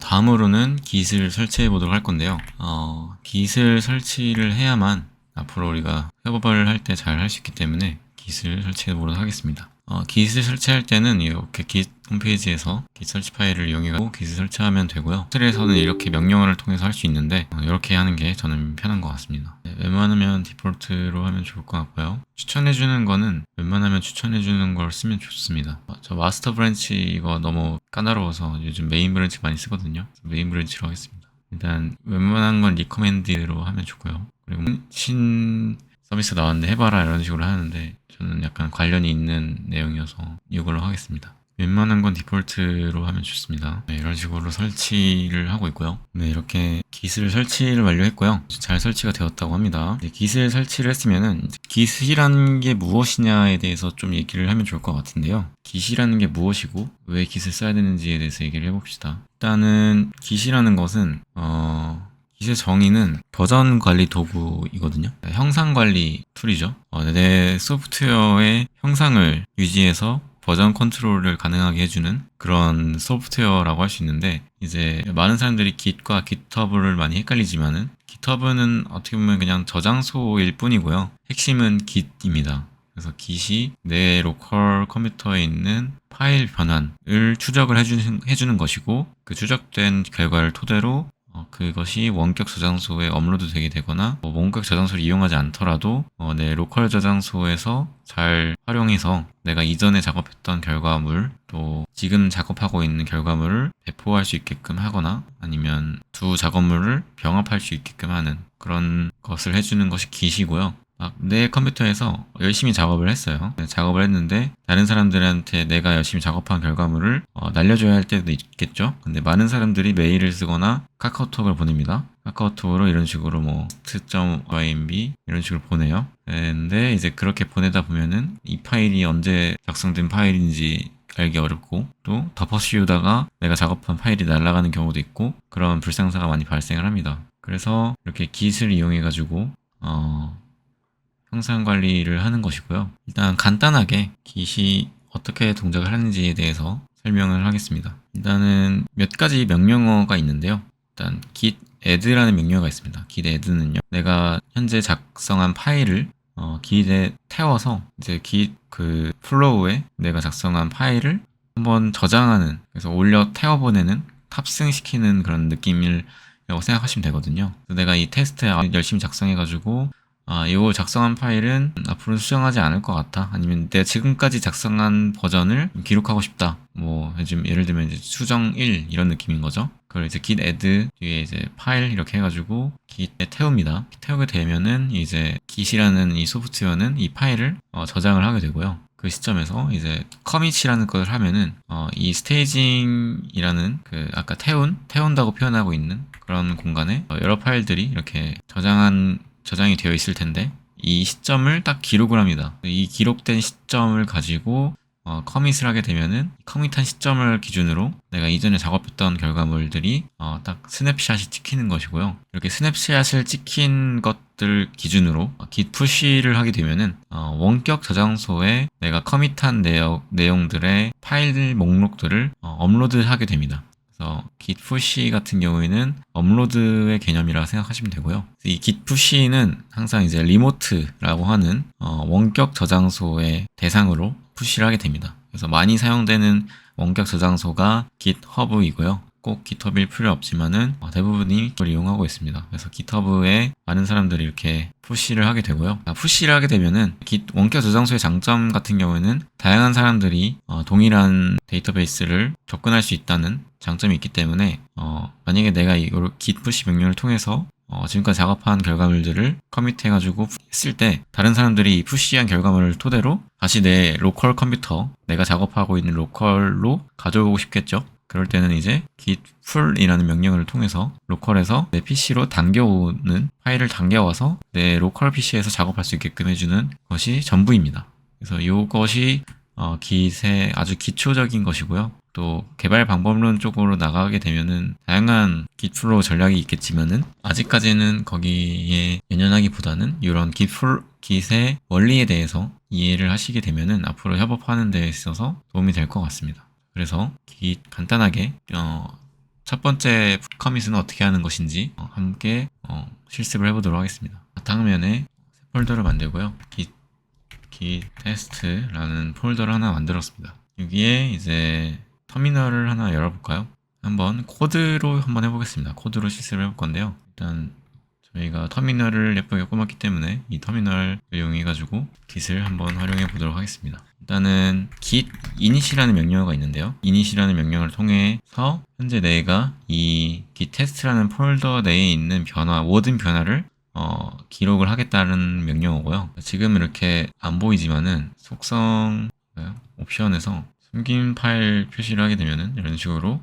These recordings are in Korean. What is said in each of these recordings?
다음으로는 Git을 설치해 보도록 할 건데요. Git을 설치를 해야만 앞으로 우리가 협업을 할 때 잘 할 수 있기 때문에 Git을 설치해 보도록 하겠습니다. Git을 설치할 때는 이렇게 Git 홈페이지에서 Git 설치 파일을 이용해서 Git을 설치하면 되고요. 호텔에서는 이렇게 명령어를 통해서 할 수 있는데 이렇게 하는 게 저는 편한 것 같습니다. 웬만하면 디폴트로 하면 좋을 것 같고요. 추천해주는 거는 웬만하면 추천해주는 걸 쓰면 좋습니다. 저 마스터 브랜치 이거 너무 까다로워서 요즘 메인 브랜치 많이 쓰거든요. 메인 브랜치로 하겠습니다. 일단 웬만한 건 리커멘드로 하면 좋고요. 그리고 신 서비스 나왔는데 해봐라 이런 식으로 하는데 저는 약간 관련이 있는 내용이어서 이걸로 하겠습니다. 웬만한 건 디폴트로 하면 좋습니다. 네, 이런 식으로 설치를 하고 있고요. 네, 이렇게 Git을 설치를 완료했고요. 잘 설치가 되었다고 합니다. 네, Git을 설치를 했으면은 Git이라는 게 무엇이냐에 대해서 좀 얘기를 하면 좋을 것 같은데요. Git이라는 게 무엇이고 왜 Git을 써야 되는지에 대해서 얘기를 해봅시다. 일단은 Git이라는 것은 Git의 정의는 버전 관리 도구이거든요. 형상 관리 툴이죠. 내 소프트웨어의 형상을 유지해서 버전 컨트롤을 가능하게 해주는 그런 소프트웨어라고 할 수 있는데, 이제 많은 사람들이 Git과 GitHub를 많이 헷갈리지만은 GitHub는 어떻게 보면 그냥 저장소일 뿐이고요. 핵심은 Git입니다. 그래서 Git이 내 로컬 컴퓨터에 있는 파일 변환을 추적을 해주는 것이고, 그 추적된 결과를 토대로 그것이 원격 저장소에 업로드 되게 되거나 원격 저장소를 이용하지 않더라도 내 로컬 저장소에서 잘 활용해서 내가 이전에 작업했던 결과물 또 지금 작업하고 있는 결과물을 배포할 수 있게끔 하거나 아니면 두 작업물을 병합할 수 있게끔 하는 그런 것을 해주는 것이 Git이고요. 내 컴퓨터에서 열심히 작업을 했어요. 작업을 했는데 다른 사람들한테 내가 열심히 작업한 결과물을 날려줘야 할 때도 있겠죠. 근데 많은 사람들이 메일을 쓰거나 카카오톡을 보냅니다. 카카오톡으로 이런 식으로 t.ymb 이런 식으로 보내요. 근데 이제 그렇게 보내다 보면은 이 파일이 언제 작성된 파일인지 알기 어렵고 또 덮어 씌우다가 내가 작업한 파일이 날아가는 경우도 있고 그런 불상사가 많이 발생을 합니다. 그래서 이렇게 Git을 이용해 가지고 형상 관리를 하는 것이고요. 일단 간단하게 Git이 어떻게 동작을 하는지에 대해서 설명을 하겠습니다. 일단은 몇 가지 명령어가 있는데요. 일단 git add라는 명령어가 있습니다. git add는요, 내가 현재 작성한 파일을 Git에 태워서 이제 Git 그 플로우에 내가 작성한 파일을 한번 저장하는, 그래서 올려 태워보내는, 탑승시키는 그런 느낌이라고 생각하시면 되거든요. 그래서 내가 이 테스트에 열심히 작성해가지고 이거 작성한 파일은 앞으로 수정하지 않을 것 같아. 아니면 내가 지금까지 작성한 버전을 기록하고 싶다. 요즘 예를 들면 이제 수정 1 이런 느낌인 거죠. 그걸 이제 git add 뒤에 이제 파일 이렇게 해가지고 git에 태웁니다. 태우게 되면은 이제 git이라는 이 소프트웨어는 이 파일을 저장을 하게 되고요. 그 시점에서 이제 커밋이라는 것을 하면은 이 스테이징이라는 그 아까 태운다고 표현하고 있는 그런 공간에 여러 파일들이 이렇게 저장이 되어 있을 텐데 이 시점을 딱 기록을 합니다. 이 기록된 시점을 가지고 커밋을 하게 되면은 커밋한 시점을 기준으로 내가 이전에 작업했던 결과물들이 딱 스냅샷이 찍히는 것이고요. 이렇게 스냅샷을 찍힌 것들 기준으로 git push를 하게 되면은 원격 저장소에 내가 커밋한 내용들의 파일 목록들을 업로드하게 됩니다. 그래서 git push 같은 경우에는 업로드의 개념이라 생각하시면 되고요. 이 git push는 항상 이제 리모트라고 하는 원격 저장소의 대상으로 푸시를 하게 됩니다. 그래서 많이 사용되는 원격 저장소가 GitHub이고요. 꼭 GitHub일 필요 없지만은 대부분이 그걸 이용하고 있습니다. 그래서 GitHub에 많은 사람들이 이렇게 푸시를 하게 되고요. 푸시를 하게 되면은 원격 저장소의 장점 같은 경우에는 다양한 사람들이 동일한 데이터베이스를 접근할 수 있다는 장점이 있기 때문에 만약에 내가 이걸 git push 명령을 통해서 지금까지 작업한 결과물들을 커밋해가지고 했을 때 다른 사람들이 이 푸시한 결과물을 토대로 다시 내 로컬 컴퓨터, 내가 작업하고 있는 로컬로 가져오고 싶겠죠. 그럴 때는 이제 git pull이라는 명령을 통해서 로컬에서 내 PC로 당겨오는 파일을 당겨와서 내 로컬 PC에서 작업할 수 있게끔 해주는 것이 전부입니다. 그래서 이것이 Git의 아주 기초적인 것이고요. 또 개발 방법론 쪽으로 나가게 되면은 다양한 Git 플로우 전략이 있겠지만은 아직까지는 거기에 연연하기보다는 이런 Git의 원리에 대해서 이해를 하시게 되면은 앞으로 협업하는 데 있어서 도움이 될 것 같습니다. 그래서 Git 간단하게 첫 번째 커밋은 어떻게 하는 것인지 함께 실습을 해보도록 하겠습니다. 바탕화면에 새 폴더를 만들고요. git test라는 폴더를 하나 만들었습니다. 여기에 이제 터미널을 하나 열어볼까요? 한번 코드로 한번 해보겠습니다. 코드로 실습을 해볼 건데요. 일단 저희가 터미널을 예쁘게 꾸몄기 때문에 이 터미널을 이용해가지고 git을 한번 활용해 보도록 하겠습니다. 일단은 git init이라는 명령어가 있는데요. init이라는 명령을 통해서 현재 내가 이 git test라는 폴더 내에 있는 모든 변화를 기록을 하겠다는 명령어고요. 지금 이렇게 안 보이지만은 속성 옵션에서 숨긴 파일 표시를 하게 되면은 이런 식으로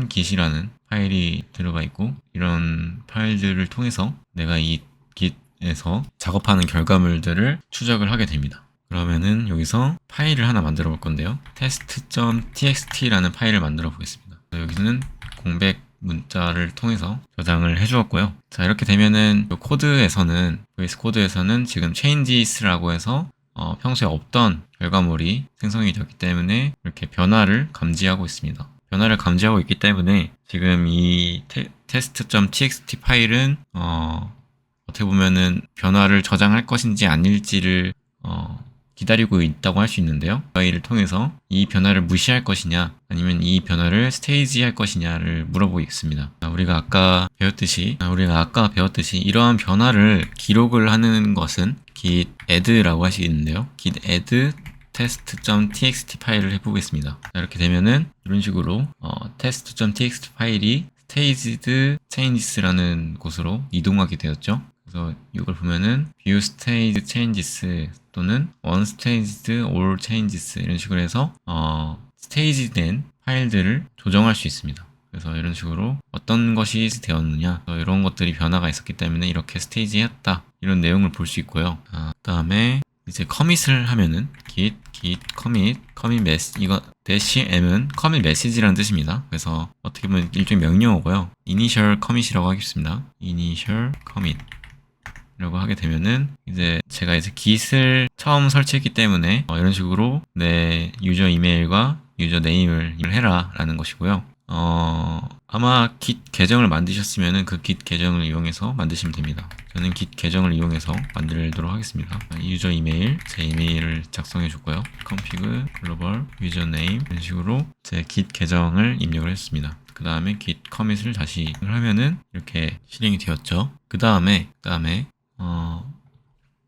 .git이라는 파일이 들어가 있고, 이런 파일들을 통해서 내가 이 git에서 작업하는 결과물들을 추적을 하게 됩니다. 그러면은 여기서 파일을 하나 만들어 볼 건데요. test.txt라는 파일을 만들어 보겠습니다. 여기서는 공백 문자를 통해서 저장을 해 주었고요. 자, 이렇게 되면은 VS 코드에서는 지금 changes라고 해서 평소에 없던 결과물이 생성이 되었기 때문에 이렇게 변화를 감지하고 있습니다. 변화를 감지하고 있기 때문에 지금 이 test.txt 파일은 어떻게 보면은 변화를 저장할 것인지 아닐지를 기다리고 있다고 할 수 있는데요. 파일을 통해서 이 변화를 무시할 것이냐 아니면 이 변화를 스테이지할 것이냐를 물어보겠습니다. 우리가 아까 배웠듯이 이러한 변화를 기록을 하는 것은 git add라고 하시겠는데요. git add test.txt 파일을 해보겠습니다. 이렇게 되면은 이런 식으로 test.txt 파일이 staged changes라는 곳으로 이동하게 되었죠. 그래서 이걸 보면은 view stage changes 또는 unstaged all changes 이런 식으로 해서 스테이지된 파일들을 조정할 수 있습니다. 그래서 이런 식으로 어떤 것이 되었느냐, 이런 것들이 변화가 있었기 때문에 이렇게 스테이지했다, 이런 내용을 볼 수 있고요. 그 다음에 이제 커밋을 하면은 git commit 이거 -m은 commit message라는 뜻입니다. 그래서 어떻게 보면 일종의 명령어고요. initial commit이라고 하겠습니다. initial commit 라고 하게 되면은 이제 제가 git을 처음 설치했기 때문에 이런 식으로 내 유저 이메일과 유저 네임을 해라 라는 것이고요. 아마 git 계정을 만드셨으면은 그 git 계정을 이용해서 만드시면 됩니다. 저는 git 계정을 이용해서 만들도록 하겠습니다. 유저 이메일, 제 이메일을 작성해 줬고요. config global username 이런 식으로 제 git 계정을 입력을 했습니다. 그 다음에 git commit을 다시 하면은 이렇게 실행이 되었죠. 그 다음에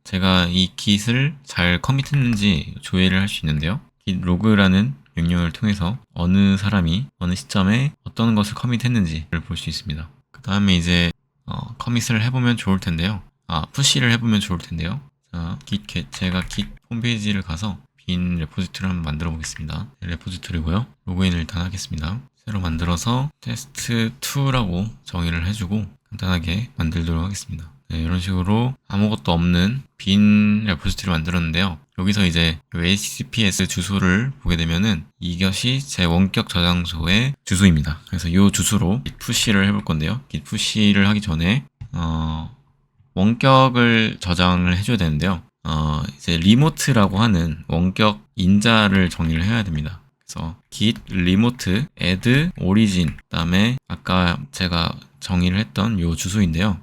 제가 이 git을 잘 커밋했는지 조회를 할 수 있는데요. git log라는 명령을 통해서 어느 사람이 어느 시점에 어떤 것을 커밋했는지를 볼 수 있습니다. 그 다음에 이제 커밋을 해보면 좋을 텐데요. 푸시를 해보면 좋을 텐데요. 자, 제가 git 홈페이지를 가서 빈 레포지토리를 한번 만들어 보겠습니다. 레포지토리고요. 로그인을 일단 하겠습니다. 새로 만들어서 test2라고 정의를 해주고 간단하게 만들도록 하겠습니다. 네, 이런 식으로 아무것도 없는 빈 레포지토리를 만들었는데요. 여기서 이제 HTTPS 주소를 보게 되면은 이것이 제 원격 저장소의 주소입니다. 그래서 이 주소로 git 푸시를 해볼 건데요. git 푸시를 하기 전에 원격을 저장을 해줘야 되는데요. 이제 리모트라고 하는 원격 인자를 정의를 해야 됩니다. 그래서 git remote add origin 그다음에 아까 제가 정의를 했던 이 주소인데요.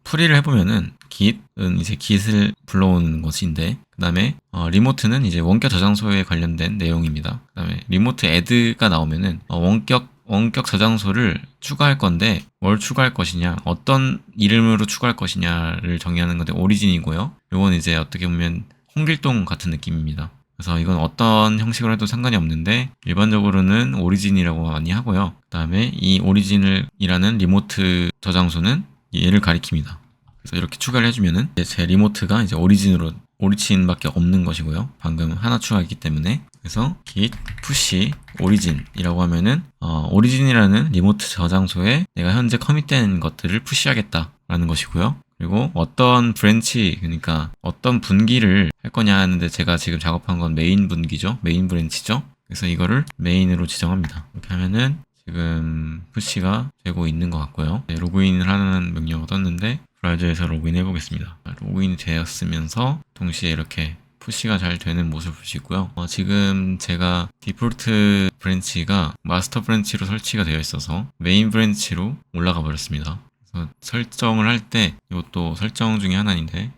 풀이를 해보면은 git은 이제 git을 불러오는 것인데, 그 다음에 리모트는 이제 원격 저장소에 관련된 내용입니다. 그 다음에 리모트 add가 나오면은 원격 저장소를 추가할 건데 뭘 추가할 것이냐, 어떤 이름으로 추가할 것이냐를 정의하는 건데 오리진이고요. 이건 이제 어떻게 보면 홍길동 같은 느낌입니다. 그래서 이건 어떤 형식으로 해도 상관이 없는데 일반적으로는 오리진이라고 많이 하고요. 그 다음에 이 오리진이라는 리모트 저장소는 얘를 가리킵니다. 그래서 이렇게 추가를 해주면은 제 리모트가 이제 오리진밖에 없는 것이고요. 방금 하나 추가했기 때문에. 그래서 git push origin이라고 하면은 오리진이라는 리모트 저장소에 내가 현재 커밋된 것들을 푸시하겠다라는 것이고요. 그리고 어떤 브랜치, 그러니까 어떤 분기를 할 거냐 하는데 제가 지금 작업한 건 메인 분기죠. 메인 브랜치죠. 그래서 이거를 메인으로 지정합니다. 이렇게 하면은 지금 푸시가 되고 있는 것 같고요. 네, 로그인을 하는 명령을 떴는데 브라우저에서 로그인 해보겠습니다. 로그인이 되었으면서 동시에 이렇게 푸시가 잘 되는 모습을 볼 수 있고요. 지금 제가 디폴트 브랜치가 마스터 브랜치로 설치가 되어 있어서 메인 브랜치로 올라가 버렸습니다. 그래서 설정을 할 때 이것도 설정 중에 하나인데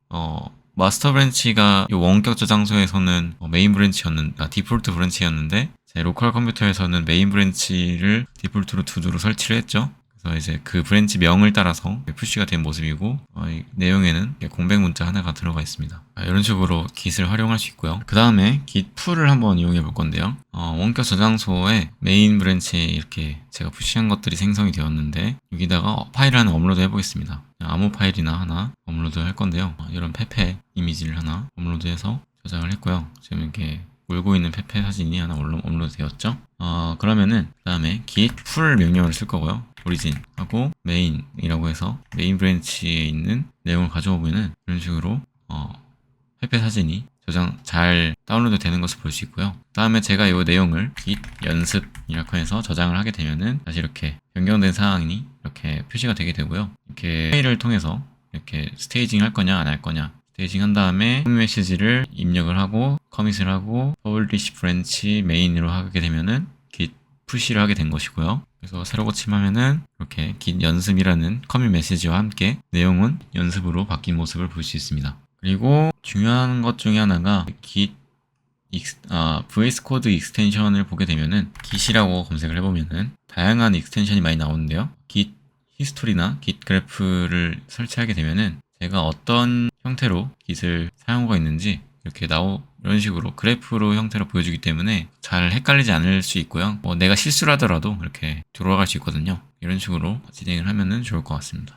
마스터 브랜치가 이 원격 저장소에서는 메인 브랜치였는데 디폴트 브랜치였는데 제 로컬 컴퓨터에서는 메인 브랜치를 디폴트로 두두로 설치를 했죠. 그래서 이제 그 브랜치 명을 따라서 푸시가 된 모습이고 이 내용에는 공백 문자 하나가 들어가 있습니다. 이런 식으로 Git을 활용할 수 있고요. 그 다음에 Git 풀을 한번 이용해 볼 건데요. 원격 저장소에 메인 브랜치에 이렇게 제가 푸시한 것들이 생성이 되었는데 여기다가 파일을 하나 업로드 해보겠습니다. 아무 파일이나 하나 업로드 할 건데요. 이런 페페 이미지를 하나 업로드해서 저장을 했고요. 지금 이렇게 울고 있는 페페 사진이 하나 업로드 되었죠. 그러면은 그 다음에 git 풀 명령을 쓸 거고요. 오리진 하고 메인이라고 해서 메인 브랜치에 있는 내용을 가져오면은 이런 식으로 페페 사진이 저장 잘 다운로드 되는 것을 볼 수 있고요. 그 다음에 제가 이 내용을 git 연습이라고 해서 저장을 하게 되면은 다시 이렇게 변경된 사항이 이렇게 표시가 되게 되고요. 이렇게 파일을 통해서 이렇게 스테이징 할 거냐 안 할 거냐 스테이징 한 다음에 커밋 메시지를 입력을 하고 커밋을 하고 publish branch 메인으로 하게 되면은 git 푸시를 하게 된 것이고요. 그래서 새로 고침하면은 이렇게 git 연습이라는 커밋 메시지와 함께 내용은 연습으로 바뀐 모습을 볼 수 있습니다. 그리고 중요한 것 중에 하나가 git VS 코드 익스텐션을 보게 되면은 git이라고 검색을 해보면은 다양한 익스텐션이 많이 나오는데요. git 히스토리나 git 그래프를 설치하게 되면은 제가 어떤 형태로 git을 사용하고 있는지 이렇게 이런 식으로 그래프로 형태로 보여주기 때문에 잘 헷갈리지 않을 수 있고요. 내가 실수를 하더라도 이렇게 돌아갈 수 있거든요. 이런 식으로 진행을 하면은 좋을 것 같습니다.